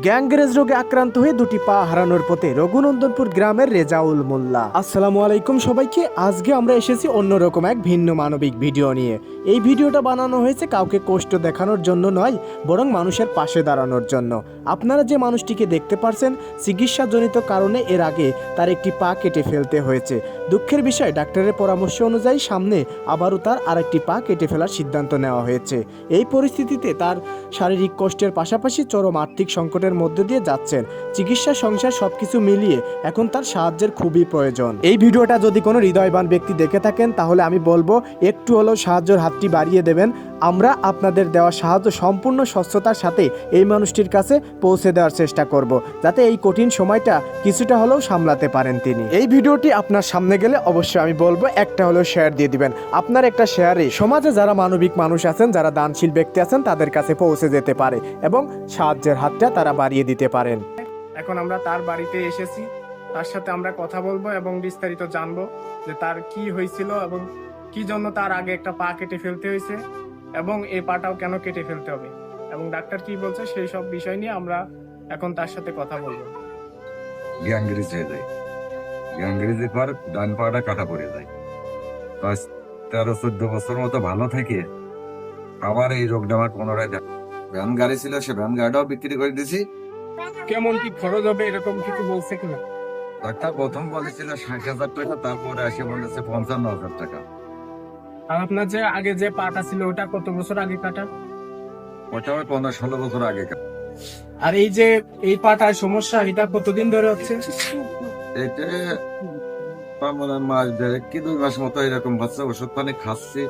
গ্যাংরেজ রোগে আক্রান্ত হয়ে দুটি পা হারানোর পথে রঘুনন্দনপুর গ্রামের রেজাউল মোল্লা। আসসালামু আলাইকুম সবাইকে। আজকে আমরা এসেছি অন্যরকম এক ভিন্ন মানবিক ভিডিও নিয়ে। এই ভিডিওটা বানানো হয়েছে কাউকে কষ্ট দেখানোর জন্য নয়, বরং মানুষের পাশে দাঁড়ানোর জন্য। আপনারা যে মানুষটিকে দেখতে পারছেন, চিকিৎসাজনিত কারণে এর আগে তার একটি পা কেটে ফেলতে হয়েছে। দুঃখের বিষয়, ডাক্তারের পরামর্শ অনুযায়ী সামনে আবারও তার আরেকটি পা কেটে ফেলার সিদ্ধান্ত নেওয়া হয়েছে। এই পরিস্থিতিতে তার শারীরিক কষ্টের পাশাপাশি চরম আর্থিক সংকটের মধ্যে দিয়ে যাচ্ছেন। চিকিৎসা, সংসার সবকিছু মিলিয়ে এখন তার সাহায্যের খুবই প্রয়োজন। এই ভিডিওটা যদি কোনো হৃদয়বান ব্যক্তি দেখে থাকেন, তাহলে আমি বলবো একটু হলেও সাহায্যের হাতটি বাড়িয়ে দেবেন। আমরা আপনাদের দেওয়া সাহায্য সম্পূর্ণ স্বচ্ছতার সাথে এই মানুষটির কাছে পৌঁছে দেওয়ার চেষ্টা করব, যাতে এই কঠিন সময়টা কিছুটা হলেও সামলাতে পারেন তিনি। এই ভিডিওটি আপনার সামনে গেলে অবশ্যই আমি বলবো একটা হলেও শেয়ার দিয়ে দিবেন। আপনার একটা শেয়ারে সমাজে যারা মানবিক মানুষ আছেন, যারা দানশীল ব্যক্তি আছেন, তাদের কাছে পৌঁছে যেতে পারে এবং সাহায্যের হাতটা তারা বাড়িয়ে দিতে পারেন। এখন আমরা তার বাড়িতে এসেছি, তার সাথে আমরা কথা বলবো এবং বিস্তারিত জানবো যে তার কি হয়েছিল এবং কি জন্য তার আগে একটা পা কেটে ফেলতে হয়েছে এবং এই পাটাও কেন কেটে ফেলতে হবে এবং ডাক্তার কি বলছে সেই সব বিষয় নিয়ে আমরা এখন তার সাথে কথা বলবো। গ্যাংগ্রিজ হয়ে যায়। গ্যাংগ্রিজের পর ডান পাটা কাটা পড়ে যায়। 13-14 বছর মতো ভালো থেকে আবার এই রোগটা আমার পুনরায় ভ্যান গাড়ি ছিল, সে ভ্যান গাড়িটাও বিক্রি করে দিয়েছি। কেমন কি খরচ হবে এরকম কিছু বলছে কিনা? ডাক্তার প্রথম বলেছিল 60,000 টাকা, তারপরে এসে বলেছে 55,000 টাকা। আর আপনার যে আগে যে পাটা ছিল ওটা কত বছর আগে কাটা? ওটা আমি 15-16 বছর আগে কাটা। আর এই যে এই পাটার সমস্যা, এটা কতদিন ধরে হচ্ছে? এটা মনে হয় মাস 1.5 কি 2 মাস মতো এরকম হচ্ছে। ওষুধ পানি খাচ্ছি,